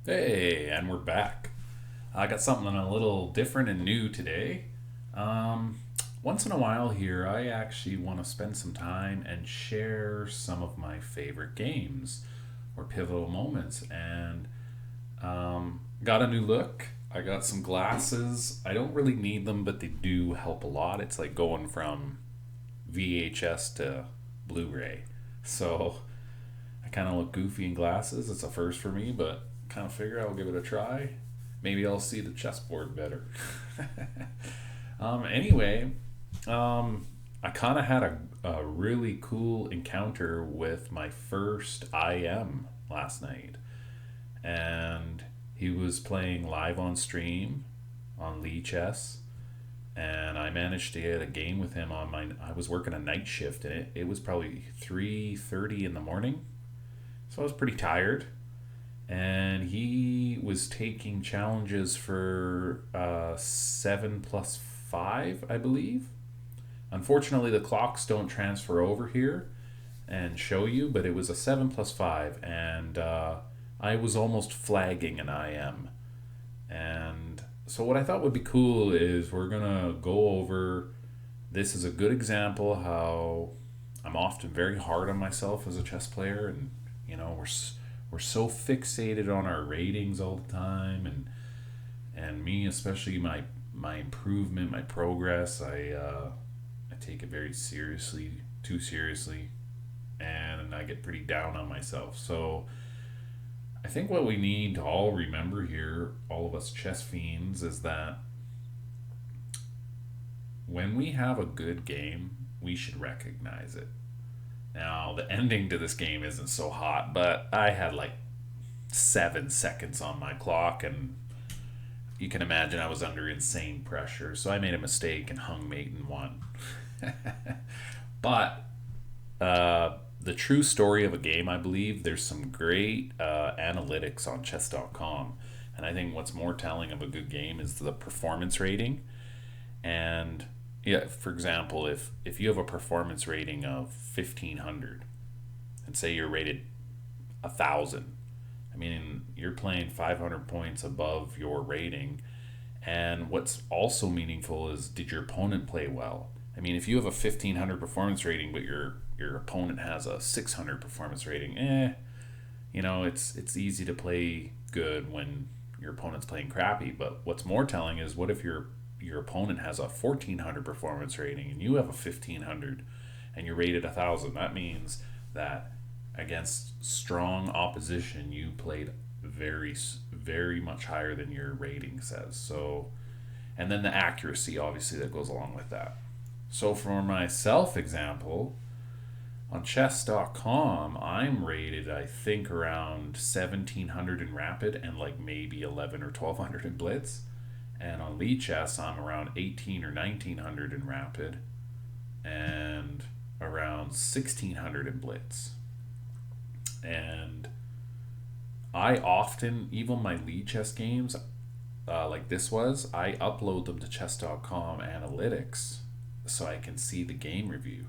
Hey, and we're back. I got something a little different and new today. Um, Once in a while here, I actually want to spend some time and share some of my favorite games or pivotal moments. And got a new look. I got some glasses. I don't really need them, but they do help a lot. It's like going from VHS to Blu ray. So I kind of look goofy in glasses. It's a first for me, but kind of figure I'll give it a try. Maybe I'll see the chessboard better. Anyway, I kind of had a really cool encounter with my first IM last night. And he was playing live on stream on Lee Chess. And I managed to get a game with him on my. I was working a night shift, and it was probably 3:30 in the morning, so I was pretty tired. And he was taking challenges for 7+5, I believe. Unfortunately, the clocks don't transfer over here and show you, but it was a 7+5, and I was almost flagging an IM. And so, what I thought would be cool is we're gonna go over. This is a good example how I'm often very hard on myself as a chess player, and we're so fixated on our ratings all the time, and me especially my improvement, my progress. I take it very seriously, too seriously, and I get pretty down on myself. So I think what we need to all remember here, all of us chess fiends, is that when we have a good game, we should recognize it. Now, the ending to this game isn't so hot, but I had like 7 seconds on my clock, and you can imagine I was under insane pressure. So I made a mistake and hung mate and won. But the true story of a game, I believe, there's some great analytics on chess.com. And I think what's more telling of a good game is the performance rating. And yeah, for example, if you have a performance rating of 1500 and say you're rated 1000, I mean, you're playing 500 points above your rating. And what's also meaningful is, did your opponent play well? I mean, if you have a 1500 performance rating, but your opponent has a 600 performance rating, it's easy to play good when your opponent's playing crappy. But what's more telling is, what if your opponent has a 1400 performance rating and you have a 1500 and you're rated 1000? That means that against strong opposition, you played very, very much higher than your rating says. So, and then the accuracy, obviously, that goes along with that. So, for myself, example, on chess.com, I'm rated, I think, around 1700 in rapid and like maybe 11 or 1200 in blitz. And on Lee Chess, I'm around 18 or 1900 in rapid and around 1600 in blitz. And I often, even my lead chess games, like this was, I upload them to chess.com analytics so I can see the game review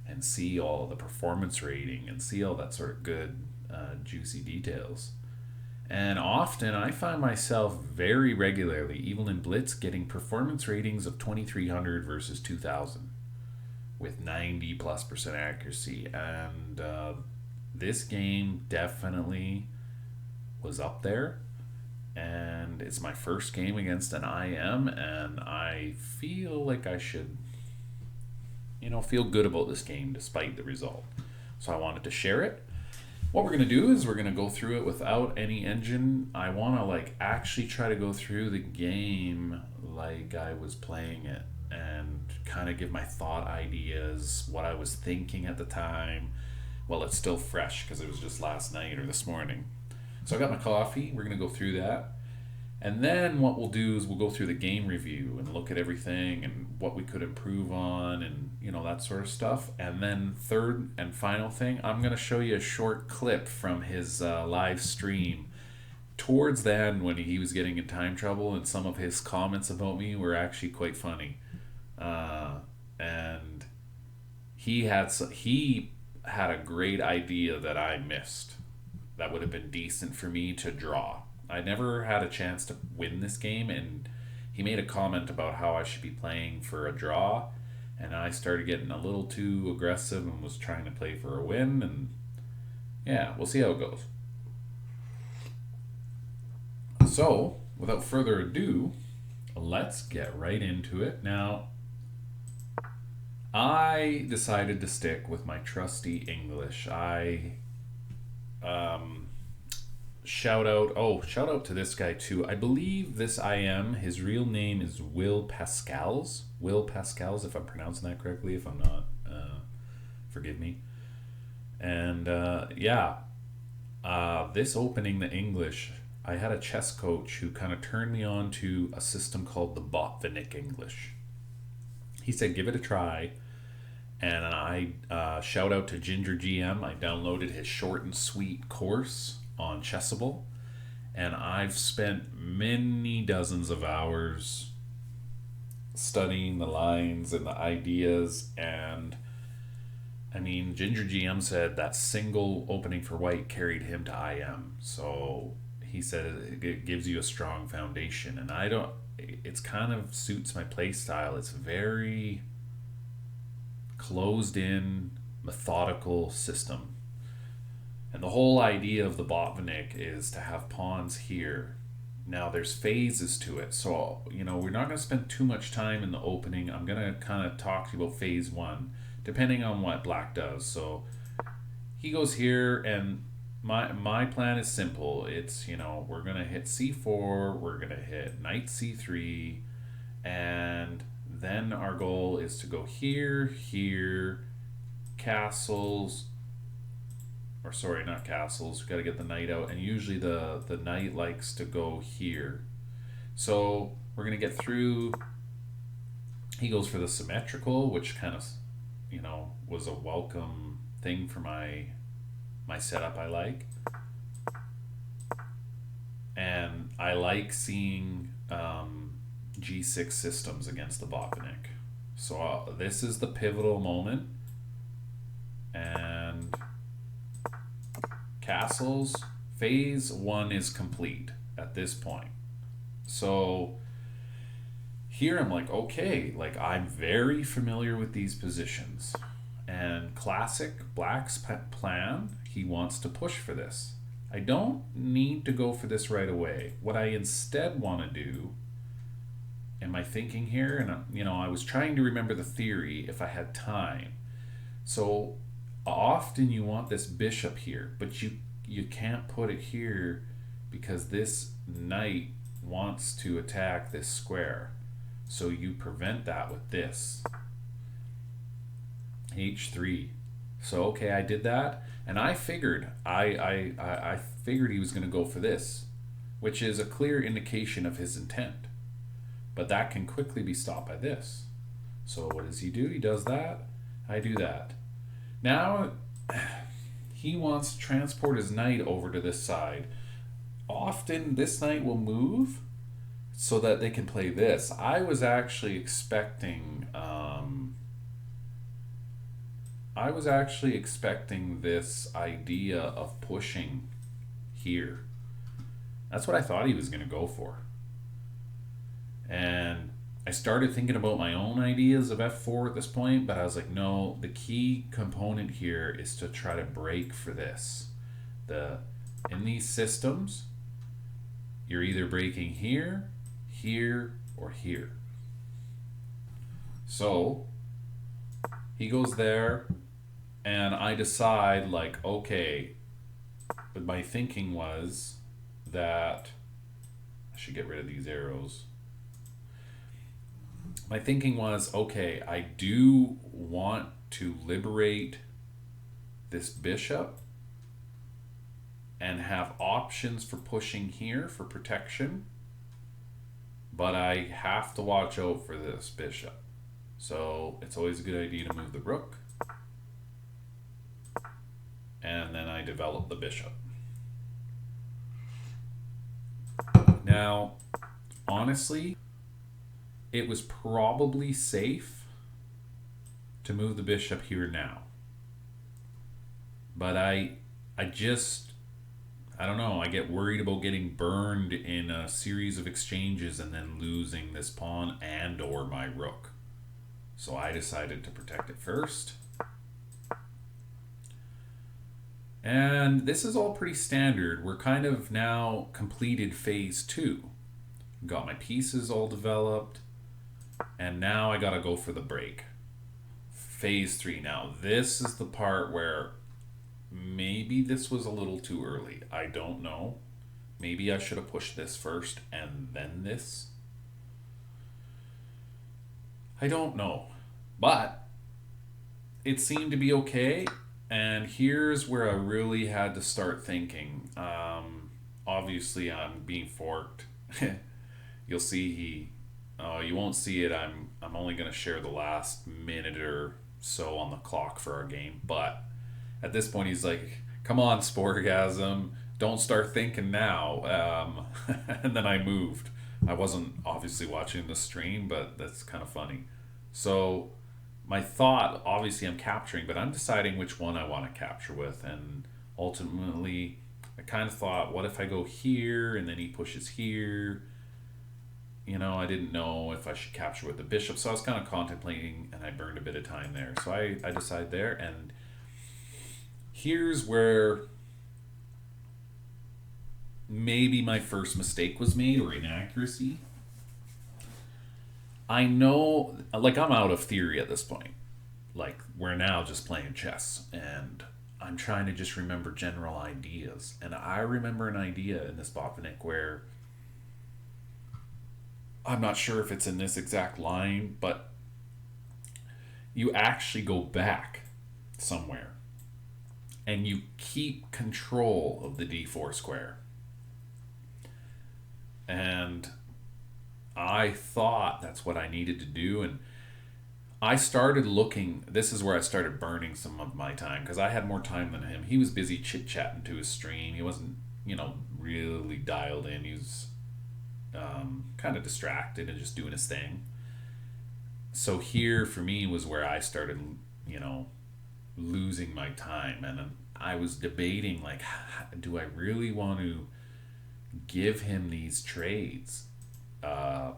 and see all the performance rating and see all that sort of good, juicy details. And often I find myself very regularly, even in Blitz, getting performance ratings of 2300 versus 2000 with 90 plus percent accuracy. And this game definitely was up there. And it's my first game against an IM, and I feel like I should, feel good about this game despite the result. So I wanted to share it. What we're going to do is we're going to go through it without any engine. I want to actually try to go through the game like I was playing it and kind of give my thought ideas, what I was thinking at the time. Well, it's still fresh because it was just last night or this morning. So I got my coffee. We're going to go through that. And then what we'll do is we'll go through the game review and look at everything and what we could improve on and that sort of stuff. And then third and final thing, I'm going to show you a short clip from his live stream towards the end when he was getting in time trouble, and some of his comments about me were actually quite funny. And he had a great idea that I missed that would have been decent for me to draw. I never had a chance to win this game, and he made a comment about how I should be playing for a draw, and I started getting a little too aggressive and was trying to play for a win, and yeah, we'll see how it goes. So, without further ado, let's get right into it. Now, I decided to stick with my trusty English. Um, shout out to this guy too. I believe this IM, his real name is Will Pascals. Will Pascals, if I'm pronouncing that correctly. If I'm not, forgive me. And this opening, the English, I had a chess coach who kind of turned me on to a system called the Botvinnik English. He said, give it a try. And I shout out to Ginger GM. I downloaded his short and sweet course on Chessable. And I've spent many dozens of hours studying the lines and the ideas. And I mean, Ginger GM said that single opening for white carried him to IM. So he said it gives you a strong foundation. And it's kind of suits my play style. It's very closed in, methodical system. And the whole idea of the Botvinnik is to have pawns here. Now there's phases to it. So, we're not going to spend too much time in the opening. I'm going to kind of talk to you about phase one, depending on what black does. So he goes here, and my plan is simple. It's, we're going to hit c4, we're going to hit knight c3, and then our goal is to go here, castles, or sorry, not castles. We've got to get the knight out, and usually the knight likes to go here. So we're going to get through. He goes for the symmetrical, which kind of, was a welcome thing for my setup I like. And I like seeing G6 systems against the Botvinnik. So this is the pivotal moment. And castles, phase one is complete at this point. So here I'm like, okay, like I'm very familiar with these positions. And classic black's plan, he wants to push for this. I don't need to go for this right away. What I instead want to do, and my thinking here, and I was trying to remember the theory if I had time. So often you want this bishop here, but you can't put it here because this knight wants to attack this square. So you prevent that with this. H3. So okay, I did that, and I figured I figured he was going to go for this, which is a clear indication of his intent. But that can quickly be stopped by this. So what does he do? He does that. I do that. Now he wants to transport his knight over to this side. Often this knight will move so that they can play this. I was actually expecting this idea of pushing here. That's what I thought he was going to go for. And I started thinking about my own ideas of f4 at this point, but I was like, no, the key component here is to try to break for this. In these systems, you're either breaking here, here, or here. So he goes there, and I decide, like, okay, but my thinking was that I should get rid of these arrows. My thinking was, okay, I do want to liberate this bishop and have options for pushing here for protection, but I have to watch out for this bishop. So it's always a good idea to move the rook, and then I develop the bishop. Now, honestly, it was probably safe to move the bishop here now. But I I don't know. I get worried about getting burned in a series of exchanges and then losing this pawn and or my rook. So I decided to protect it first. And this is all pretty standard. We're kind of now completed phase 2. Got my pieces all developed. And now I gotta go for the break. Phase 3. Now this is the part where maybe this was a little too early. I don't know. Maybe I should have pushed this first and then this. I don't know. But it seemed to be okay. And here's where I really had to start thinking. Obviously, I'm being forked. You'll see you won't see it. I'm only going to share the last minute or so on the clock for our game. But at this point, he's like, "Come on, Sporgasm, don't start thinking now." And then I moved. I wasn't obviously watching the stream, but that's kind of funny. So my thought, obviously I'm capturing, but I'm deciding which one I want to capture with. And ultimately, I kind of thought, what if I go here and then he pushes here? I didn't know if I should capture with the bishop. So I was kind of contemplating, and I burned a bit of time there. So I decided there. And here's where maybe my first mistake was made, or inaccuracy. I know, like, I'm out of theory at this point. Like, we're now just playing chess, and I'm trying to just remember general ideas. And I remember an idea in this Botvinnik where I'm not sure if it's in this exact line, but you actually go back somewhere and you keep control of the d4 square. And I thought that's what I needed to do. And I started looking, this is where I started burning some of my time, because I had more time than him. He was busy chit-chatting to his stream. He wasn't, really dialed in. He was kind of distracted and just doing his thing. So here, for me, was where I started, losing my time. And I was debating, like, do I really want to give him these trades? I'm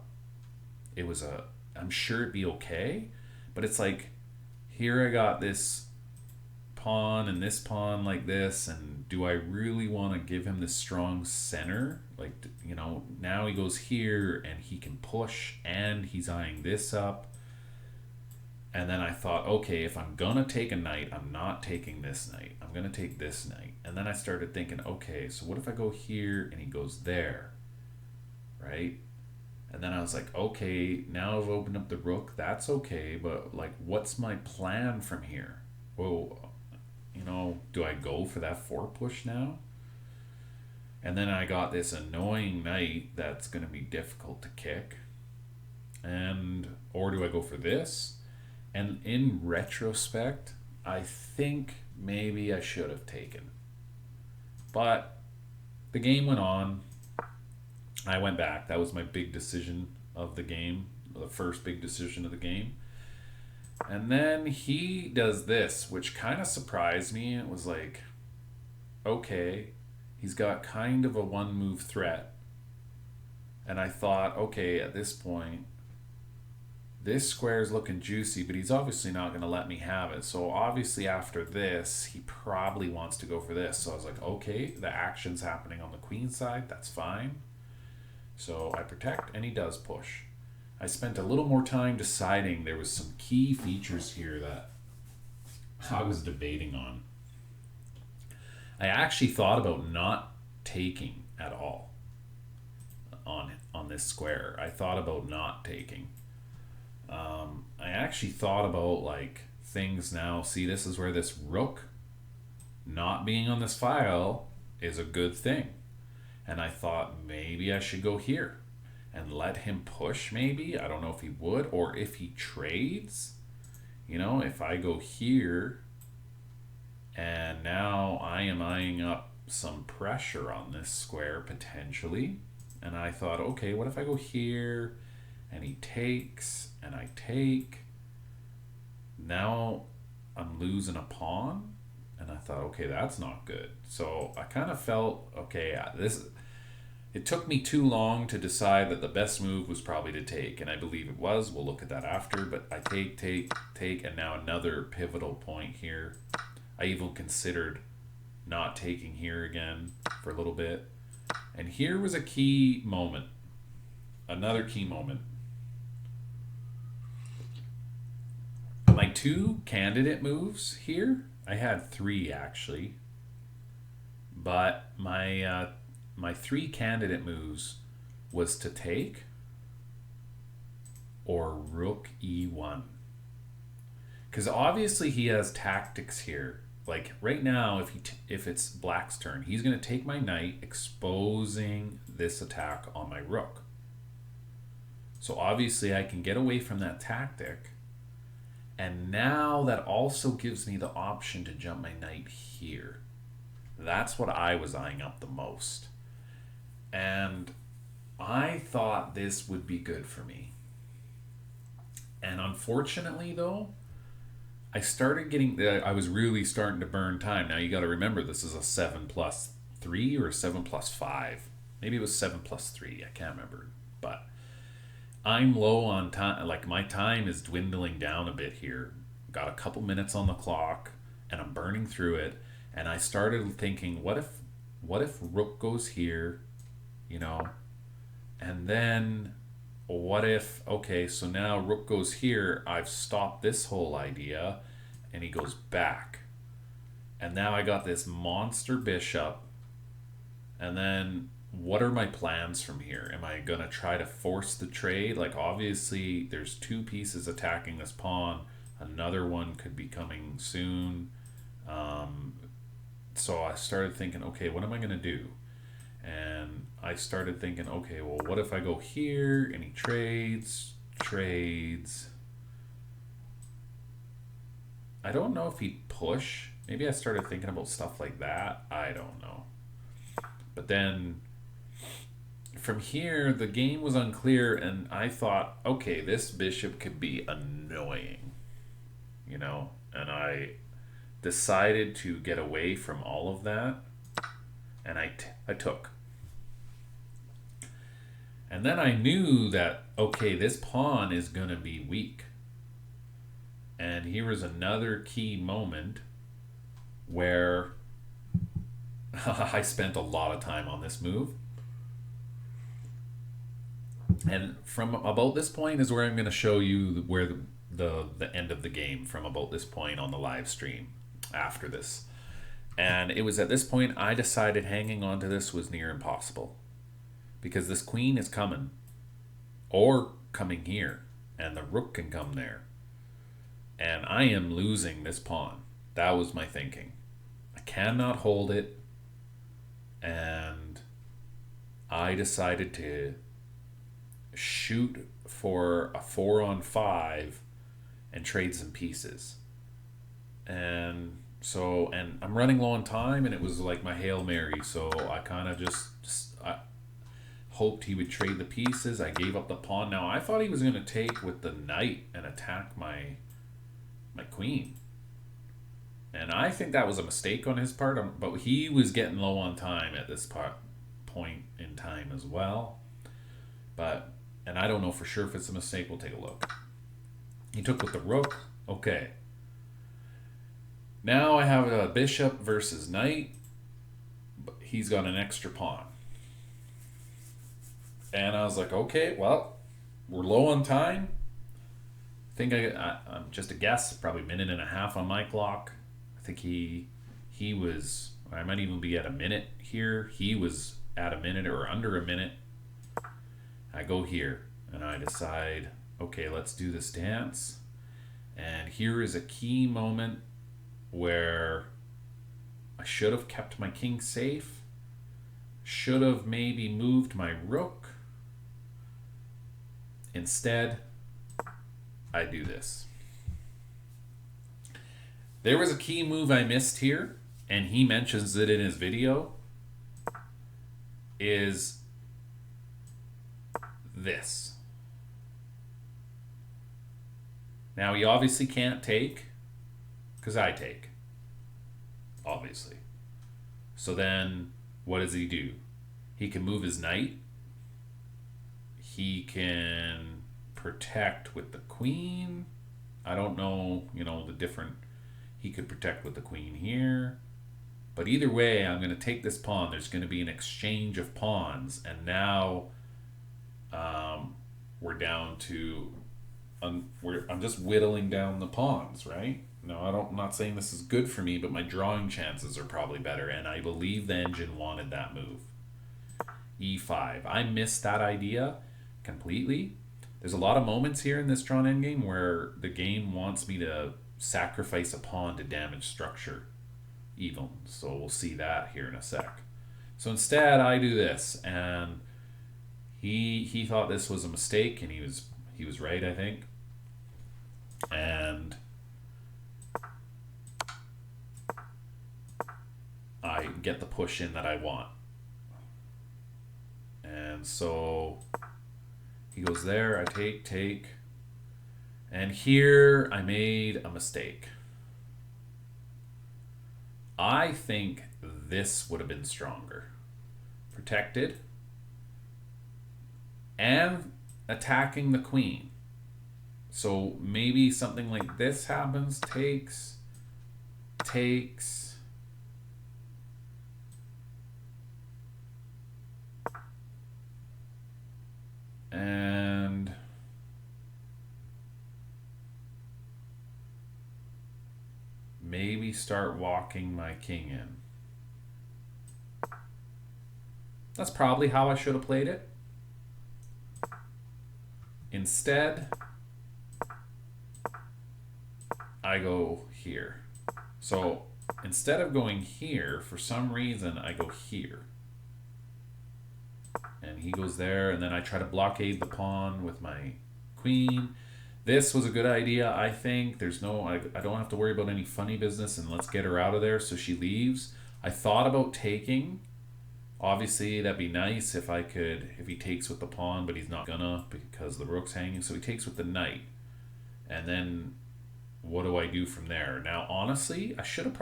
sure it'd be okay, but it's like, here I got this pawn and this pawn like this, and do I really want to give him this strong center? Like, now he goes here and he can push and he's eyeing this up. And then I thought, okay, if I'm gonna take a knight, I'm not taking this knight. I'm gonna take this knight. And then I started thinking, okay, so what if I go here and he goes there, right? And then I was like, okay, now I've opened up the rook. That's okay, but like, what's my plan from here? Well, do I go for that 4 push now? And then I got this annoying knight that's going to be difficult to kick. Or do I go for this? And in retrospect, I think maybe I should have taken. But the game went on. I went back. That was my big decision of the game, the first big decision of the game. And then he does this, which kind of surprised me. It was like, okay, he's got kind of a one-move threat. And I thought, okay, at this point, this square is looking juicy, but he's obviously not going to let me have it. So obviously after this, he probably wants to go for this. So I was like, okay, the action's happening on the queen side. That's fine. So I protect, and he does push. I spent a little more time deciding. There was some key features here that I was debating on. I actually thought about not taking at all on this square. I thought about not taking. I actually thought about like things now. See, this is where this rook not being on this file is a good thing. And I thought maybe I should go here and let him push maybe. I don't know if he would, or if he trades. If I go here and now I am eyeing up some pressure on this square potentially. And I thought, okay, what if I go here and he takes and I take? Now I'm losing a pawn And I thought, okay, that's not good. So I kind of felt, okay, it took me too long to decide that the best move was probably to take, and I believe it was. We'll look at that after, but I take, and now another pivotal point here. I even considered not taking here again for a little bit. And here was a key moment. Another key moment. My two candidate moves here, I had three actually, but my three candidate moves was to take or rook e1. Because obviously he has tactics here. Like right now, if it's black's turn, he's going to take my knight, exposing this attack on my rook. So obviously I can get away from that tactic. And now that also gives me the option to jump my knight here. That's what I was eyeing up the most. And I thought this would be good for me. And unfortunately though, I was really starting to burn time. Now you got to remember, this is a 7+3 or a 7+5. Maybe it was 7+3. I can't remember. But I'm low on time. Like my time is dwindling down a bit here. Got a couple minutes on the clock and I'm burning through it. And I started thinking, what if rook goes here, you know, and then what if, okay, so now rook goes here, I've stopped this whole idea, and he goes back. And now I got this monster bishop, and then what are my plans from here? Am I going to try to force the trade? Like, obviously, there's two pieces attacking this pawn. Another one could be coming soon. So I started thinking, okay, what am I going to do? And I started thinking, okay, well, what if I go here and he trades. I don't know if he'd push. Maybe I started thinking about stuff like that. I don't know. But then from here, the game was unclear, and I thought, okay, this bishop could be annoying, you know? And I decided to get away from all of that, and I took. And then I knew that, okay, this pawn is going to be weak. And here was another key moment where I spent a lot of time on this move. And from about this point is where I'm going to show you where the end of the game, from about this point on the live stream after this. And it was at this point I decided hanging on to this was near impossible. Because this queen is coming, or coming here, and the rook can come there. And I am losing this pawn. That was my thinking. I cannot hold it. And I decided to shoot for a 4-on-5 and trade some pieces. And so, and I'm running low on time, and it was like my Hail Mary. So I kind of I hoped he would trade the pieces. I gave up the pawn. Now I thought he was going to take with the knight and attack my queen. And I think that was a mistake on his part, but he was getting low on time at this point in time as well. And I don't know for sure if it's a mistake. We'll take a look. He took with the rook. Okay. Now I have a bishop versus knight. But he's got an extra pawn. And I was like, okay, well, we're low on time. I think I'm just a guess, probably a minute and a half on my clock. I think he was, I might even be at a minute here. He was at a minute or under a minute. I go here and I decide, okay, let's do this dance. And here is a key moment where I should have kept my king safe. Should have maybe moved my rook. Instead, I do this. There was a key move I missed here, and he mentions it in his video, is this. Now, he obviously can't take, because I take. obviously. So then, what does he do? He can move his knight. He can protect with the queen. I don't know, the different. He could protect with the queen here. But either way, I'm going to take this pawn. There's going to be an exchange of pawns. And now we're down to. I'm just whittling down the pawns, right? No, I'm not saying this is good for me, but my drawing chances are probably better. And I believe the engine wanted that move. E5. I missed that idea completely. There's a lot of moments here in this drawn endgame where the game wants me to sacrifice a pawn to damage structure even. So we'll see that here in a sec. So instead I do this, and he thought this was a mistake, and he was right, I think. And I get the push in that I want. And so he goes there, I take. And here I made a mistake. I think this would have been stronger. Protected. And attacking the queen. So maybe something like this happens. Takes. And maybe start walking my king in. That's probably how I should have played it. Instead, I go here. So instead of going here, for some reason, I go here. And he goes there, and then I try to blockade the pawn with my queen. This was a good idea, I think. I don't have to worry about any funny business, and let's get her out of there. So she leaves. I thought about taking. Obviously, that'd be nice if he takes with the pawn, but he's not gonna because the rook's hanging. So he takes with the knight. And then what do I do from there? Now, honestly, I should have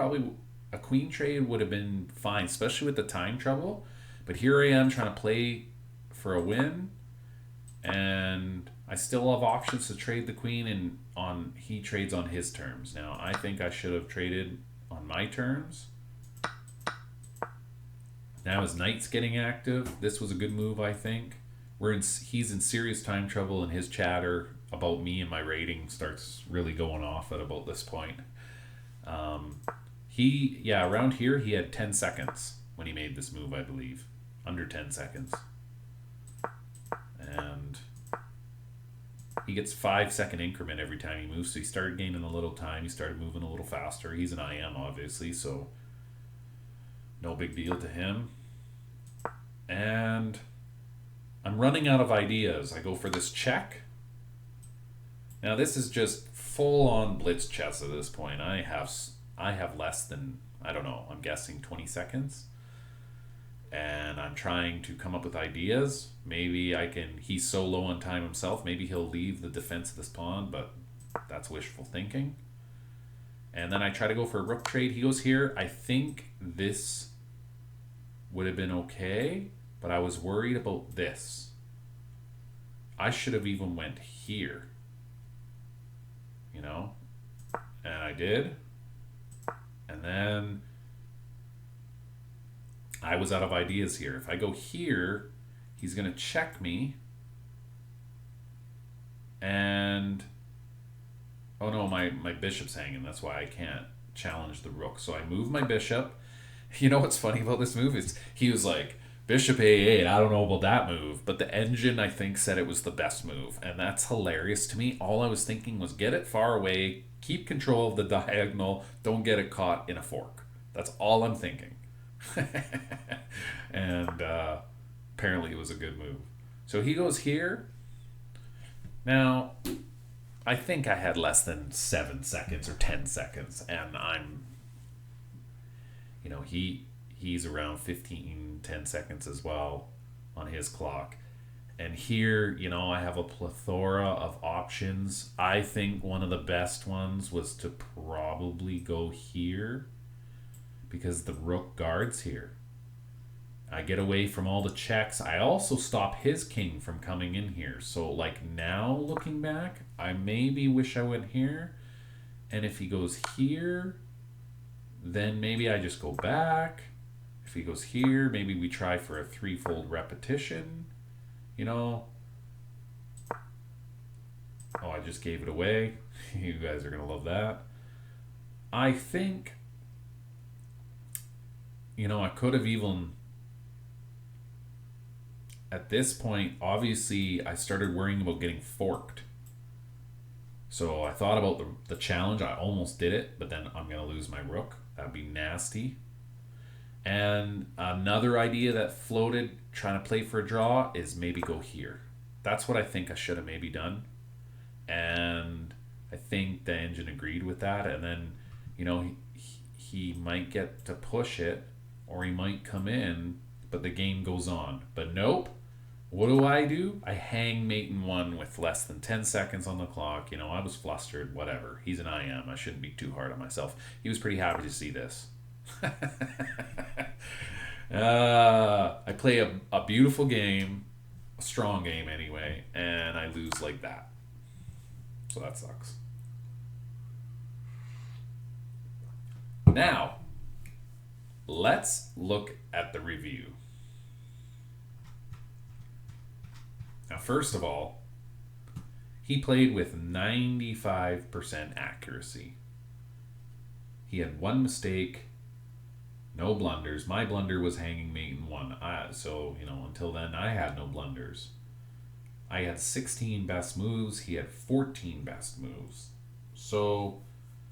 a queen trade would have been fine, especially with the time trouble. But here I am trying to play for a win, and I still have options to trade the queen, and he trades on his terms. Now, I think I should have traded on my terms. Now his knight's getting active. This was a good move, I think. He's in serious time trouble, and his chatter about me and my rating starts really going off at about this point. Around here he had 10 seconds when he made this move, I believe. Under 10 seconds. And he gets 5-second increment every time he moves, so he started gaining a little time. He started moving a little faster. He's an IM, obviously, so no big deal to him. And I'm running out of ideas. I go for this check. Now this is just full-on blitz chess at this point. I have less than, I don't know, I'm guessing 20 seconds. And I'm trying to come up with ideas. Maybe he's so low on time himself, maybe he'll leave the defense of this pawn, but that's wishful thinking. And then I try to go for a rook trade. He goes here. I think this would have been okay, but I was worried about this. I should have even went here. And I did. And then I was out of ideas here. If I go here, he's going to check me. And oh no, my bishop's hanging. That's why I can't challenge the rook. So I move my bishop. You know what's funny about this move is he was like, bishop a8, I don't know about that move. But the engine, I think, said it was the best move. And that's hilarious to me. All I was thinking was get it far away, keep control of the diagonal, don't get it caught in a fork. That's all I'm thinking. And apparently it was a good move. So he goes here. Now, I think I had less than 7 seconds or 10 seconds, and I'm, he's around 10 seconds as well on his clock. And here, I have a plethora of options. I think one of the best ones was to probably go here. because the rook guards here. I get away from all the checks. I also stop his king from coming in here. So like now looking back, I maybe wish I went here. And if he goes here, then maybe I just go back. If he goes here, maybe we try for a threefold repetition. You know. Oh, I just gave it away. You guys are going to love that. I think, you know, I could have even, at this point, obviously, I started worrying about getting forked. So I thought about the challenge. I almost did it, but then I'm going to lose my rook. That'd be nasty. And another idea that floated, trying to play for a draw, is maybe go here. That's what I think I should have maybe done. And I think the engine agreed with that. And then, you know, he might get to push it, or he might come in, but the game goes on. But nope. What do? I hang mate in one with less than 10 seconds on the clock. You know, I was flustered, whatever. He's an IM. I shouldn't be too hard on myself. He was pretty happy to see this. I play a beautiful game, a strong game anyway, and I lose like that. So that sucks. Now, let's look at the review. Now, first of all, he played with 95% accuracy. He had one mistake, no blunders. My blunder was hanging mate in one. So, you know, until then, I had no blunders. I had 16 best moves. He had 14 best moves. So,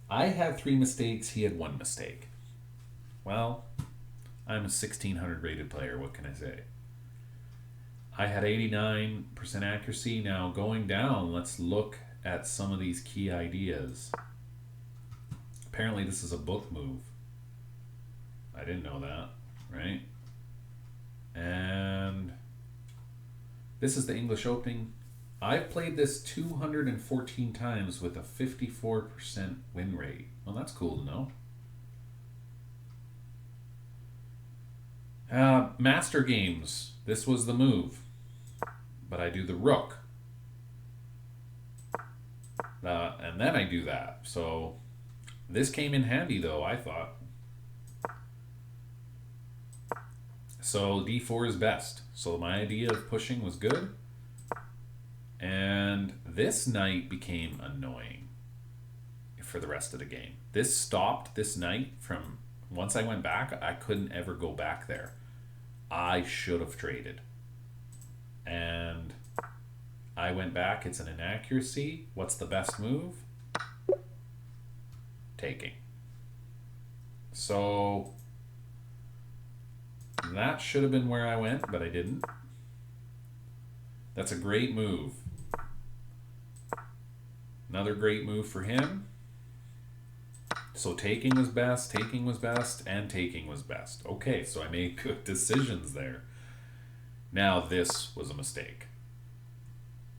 I had 3 mistakes. He had 1 mistake. Well, I'm a 1600 rated player. What can I say? I had 89% accuracy. Now, going down, let's look at some of these key ideas. Apparently, this is a book move. I didn't know that, right? And this is the English Opening. I've played this 214 times with a 54% win rate. Well, that's cool to know. Master Games. This was the move. But I do the rook. And then I do that. So this came in handy, though, I thought. So d4 is best. So my idea of pushing was good. And this knight became annoying for the rest of the game. This stopped this knight from, once I went back, I couldn't ever go back there. I should have traded. And I went back. It's an inaccuracy. What's the best move? Taking. So that should have been where I went, but I didn't. That's a great move. Another great move for him. So taking was best, and taking was best. Okay, so I made good decisions there. Now this was a mistake.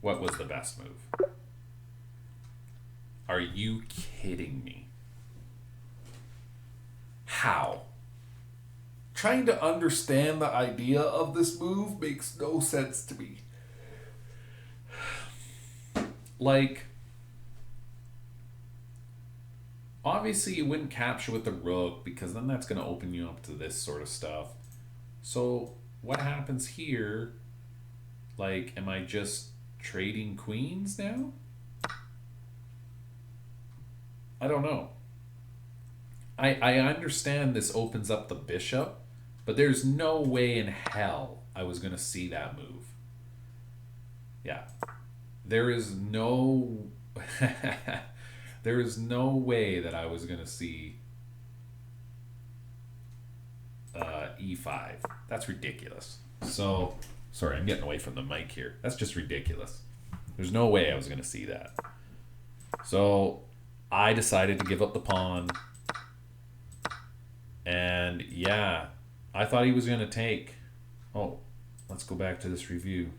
What was the best move? Are you kidding me? How? Trying to understand the idea of this move makes no sense to me. Like, obviously you wouldn't capture with the rook because then that's going to open you up to this sort of stuff. So what happens here? Like, am I just trading queens now? I don't know. I understand this opens up the bishop, but there's no way in hell I was going to see that move. Yeah. There is no there is no way that I was going to see e5. That's ridiculous. So, sorry, I'm getting away from the mic here. That's just ridiculous. There's no way I was going to see that. So, I decided to give up the pawn. And yeah, I thought he was going to take. Oh, let's go back to this review.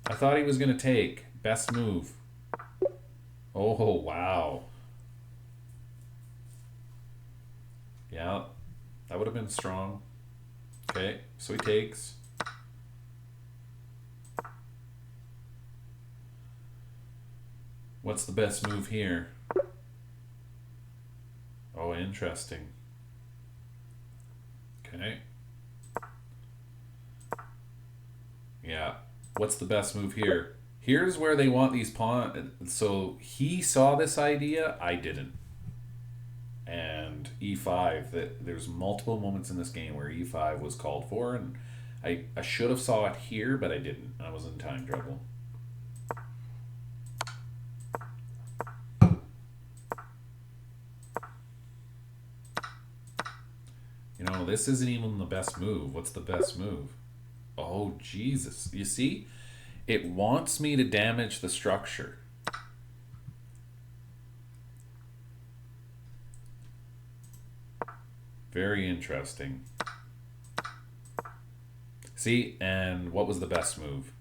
I thought he was going to take. Best move. Oh, wow. Yeah, that would have been strong. Okay, so he takes. What's the best move here? Oh, interesting. Okay. Yeah. What's the best move here? Here's where they want these pawn. So he saw this idea. I didn't. And e5. That there's multiple moments in this game where e5 was called for, and I should have saw it here, but I didn't. I was in time trouble. You know, this isn't even the best move. What's the best move? Oh, Jesus. You see? It wants me to damage the structure. Very interesting. See? And what was the best move?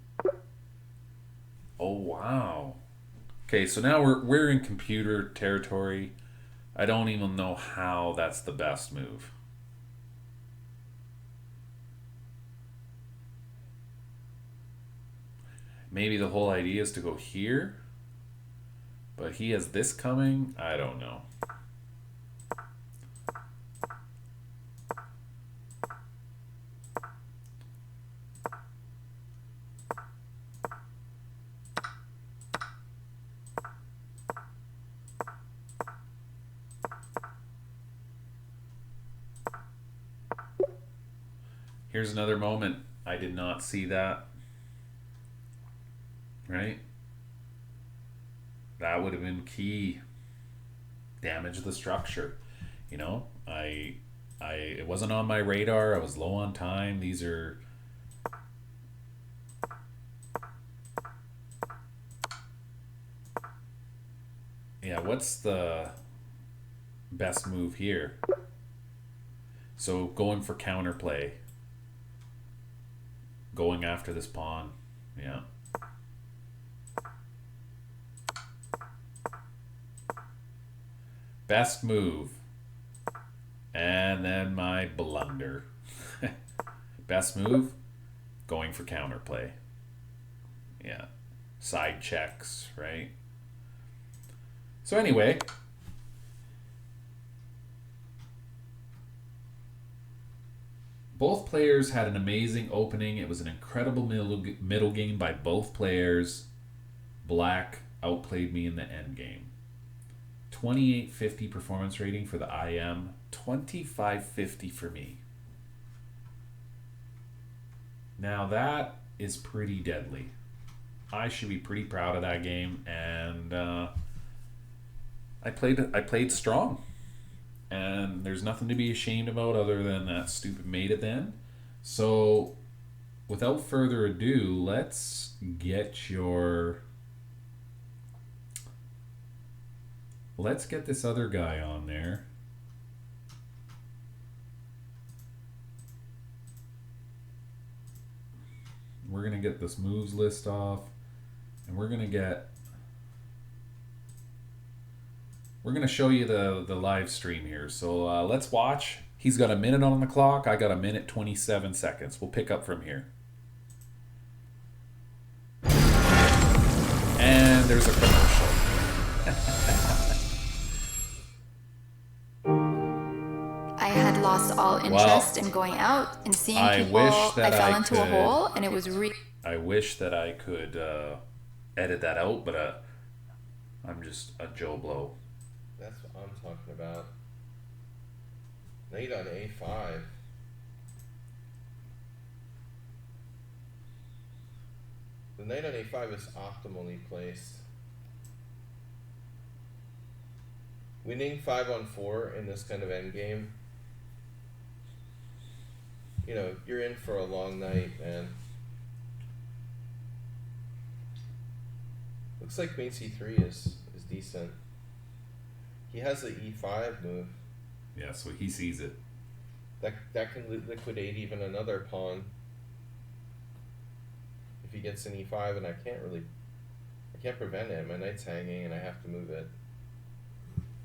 Oh, wow. Okay, so now we're in computer territory. I don't even know how that's the best move. Maybe the whole idea is to go here, but he has this coming. I don't know. Here's another moment. I did not see that. Right? That would have been key. Damage the structure. You know, it wasn't on my radar. I was low on time. These are yeah, what's the best move here? So going for counterplay. Going after this pawn. Yeah. Best move. And then my blunder. Best move, going for counterplay. Yeah. Side checks, right? So anyway, both players had an amazing opening. It was an incredible middle game by both players. Black outplayed me in the end game. 2850 performance rating for the IM, 2550 for me. Now that is pretty deadly. I should be pretty proud of that game, and I played strong, and there's nothing to be ashamed about other than that stupid mate at the end. So, without further ado, let's get this other guy on there. We're going to get this moves list off, and we're going to show you the live stream here. So let's watch. He's got a minute on the clock. I got a minute 27 seconds. We'll pick up from here. And there's a commercial. I had lost all interest in going out and seeing people. I fell into a hole, and it was I wish that I could edit that out, but I'm just a Joe Blow. That's what I'm talking about. Knight on a5. The knight on a5 is optimally placed. Winning 5 on 4 in this kind of endgame, you know, you're in for a long night, man. Looks like queen c3 is decent. He has the e5 move. Yeah, so he sees it. That can liquidate even another pawn if he gets an e5, and I can't prevent it. My knight's hanging, and I have to move it.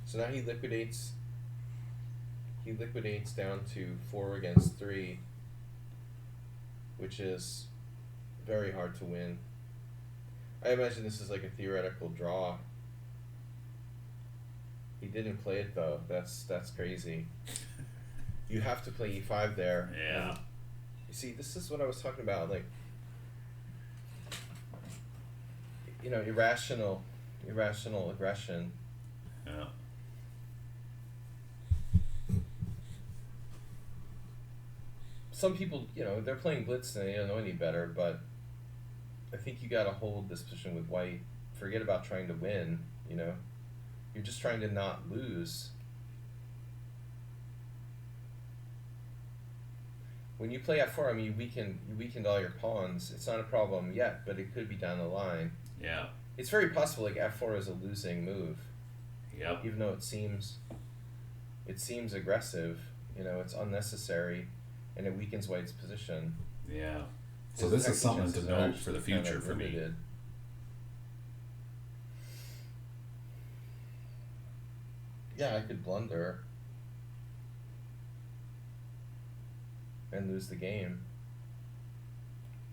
So now he liquidates He liquidates down to 4 against 3, which is very hard to win. I imagine this is like a theoretical draw. He didn't play it though. That's crazy. You have to play e5 there. Yeah. And you see, this is what I was talking about. Like, you know, irrational aggression. Yeah. Some people, you know, they're playing blitz and they don't know any better, but I think you gotta hold this position with white. Forget about trying to win, you know? You're just trying to not lose. When you play f4, I mean, you weakened all your pawns. It's not a problem yet, but it could be down the line. Yeah. It's very possible like f4 is a losing move. Yep. Even though it seems aggressive, you know, it's unnecessary, and it weakens white's position. Yeah. So this is something to note for the future for me. Yeah, I could blunder and lose the game.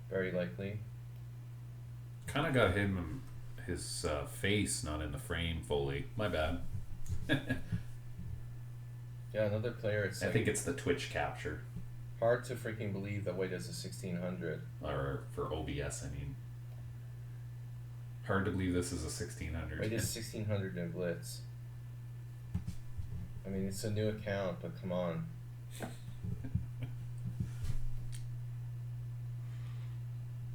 Very likely. Kind of got him his face not in the frame fully. My bad. Yeah, another player. It's I like think it's the Twitch capture. hard to freaking believe that white has a 1600. Or for OBS, I mean. Hard to believe this is a 1600. White is 1600 in blitz. I mean, it's a new account, but come on.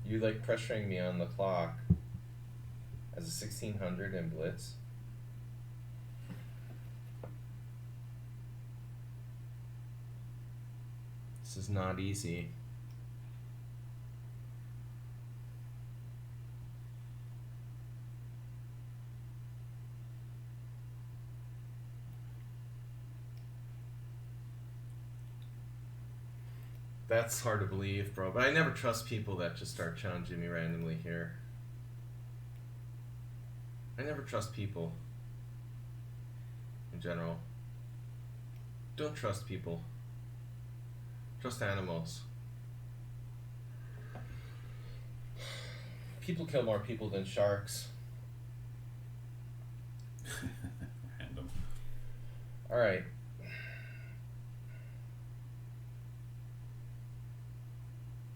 You like pressuring me on the clock as a 1600 in blitz? This is not easy. That's hard to believe, bro. But I never trust people that just start challenging me randomly here. I never trust people. In general. Don't trust people. Trust animals. People kill more people than sharks. Random. Alright.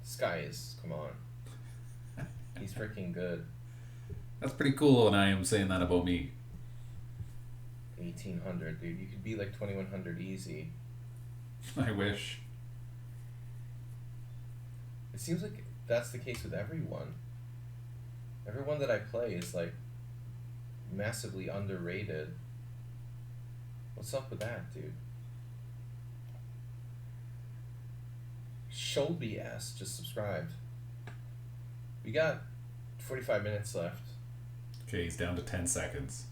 This guy is, come on. He's freaking good. That's pretty cool, and I am saying that about me. 1800, dude. You could be like 2100 easy. I wish. It seems like that's the case with everyone. Everyone that I play is like massively underrated. What's up with that, dude? Sholby S just subscribed. We got 45 minutes left. Okay, he's down to 10 seconds.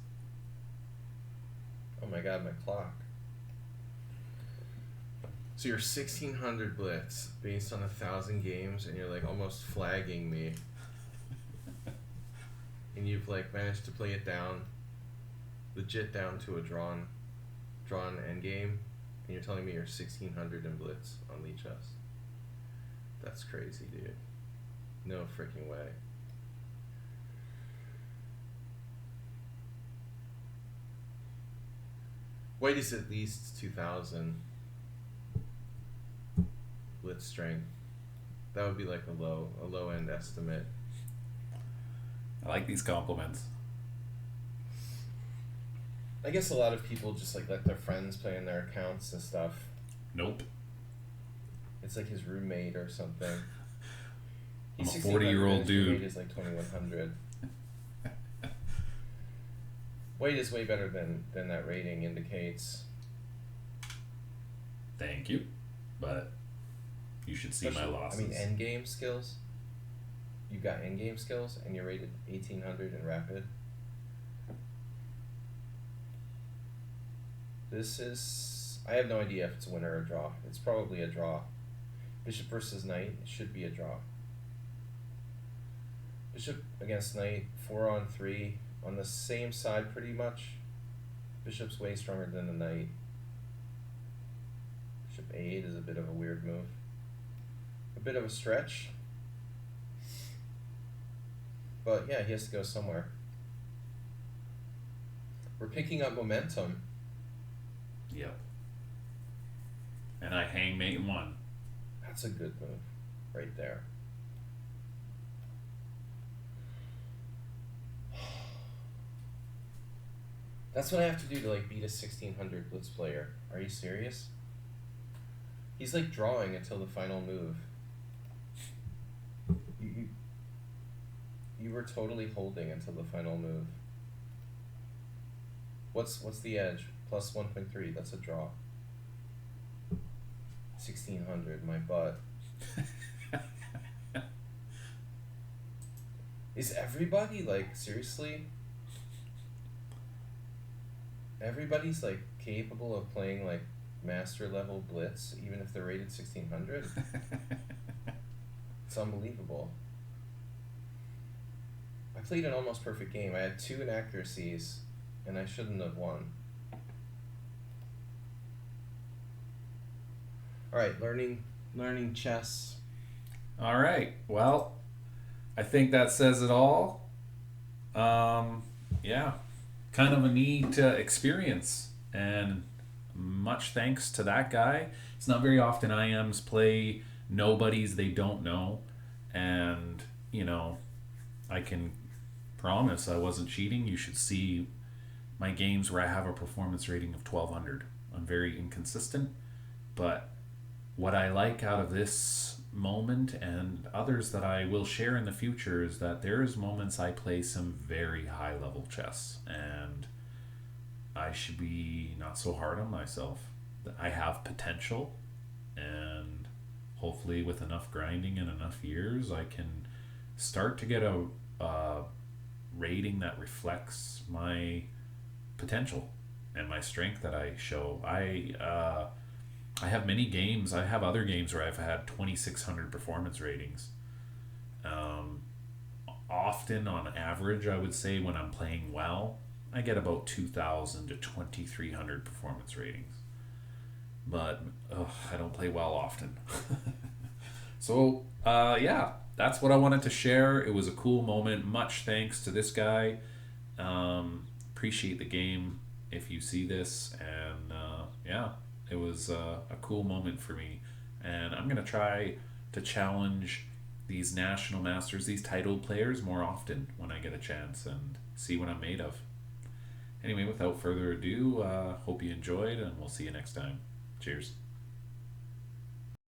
Oh my god, my clock. So you're 1600 blitz based on 1,000 games, and you're like almost flagging me. And you've like managed to play it down, legit down to a drawn endgame, and you're telling me you're 1600 in blitz on lead chess. That's crazy, dude. No freaking way. White is at least 2000 blitz strength. That would be like a low end estimate. I like these compliments. I guess a lot of people just like let their friends play in their accounts and stuff. Nope. It's like his roommate or something. I'm He's a 40-year-old dude. Roommate is like 2100. White is way better than that rating indicates. Thank you. But you should see my losses. I mean, endgame skills. You got endgame skills, and you're rated 1800 in rapid. This is... I have no idea if it's a winner or a draw. It's probably a draw. Bishop versus knight, it should be a draw. Bishop against knight, 4-on-3, on the same side pretty much. Bishop's way stronger than the knight. Bishop 8 is a bit of a weird move. A bit of a stretch. But yeah, he has to go somewhere. We're picking up momentum. Yep. And I hang mate 1. That's a good move right there. That's what I have to do to like beat a 1600 blitz player. Are you serious? He's like drawing until the final move. You were totally holding until the final move. What's the edge? Plus 1.3. That's a draw. 1600. My butt. Is everybody like seriously? Everybody's like capable of playing like master level blitz, even if they're rated 1600. It's unbelievable. I played an almost perfect game. I had 2 inaccuracies, and I shouldn't have won. All right, learning chess. All right. Well, I think that says it all. Yeah, kind of a neat experience, and much thanks to that guy. It's not very often IMs play nobodies they don't know, and I can promise I wasn't cheating. You should see my games where I have a performance rating of 1200. I'm very inconsistent, but what I like out of this moment and others that I will share in the future is that there's moments I play some very high level chess, and I should be not so hard on myself. I have potential, and hopefully with enough grinding and enough years I can start to get a rating that reflects my potential and my strength that I show. I have many games. I have other games where I've had 2600 performance ratings. Often, on average, I would say when I'm playing well, I get about 2000 to 2300 performance ratings. But I don't play well often. So, yeah, that's what I wanted to share. It was a cool moment. Much thanks to this guy. Appreciate the game if you see this. And yeah, it was a cool moment for me. And I'm going to try to challenge these national masters, these titled players, more often when I get a chance and see what I'm made of. Anyway, without further ado, hope you enjoyed, and we'll see you next time. Cheers.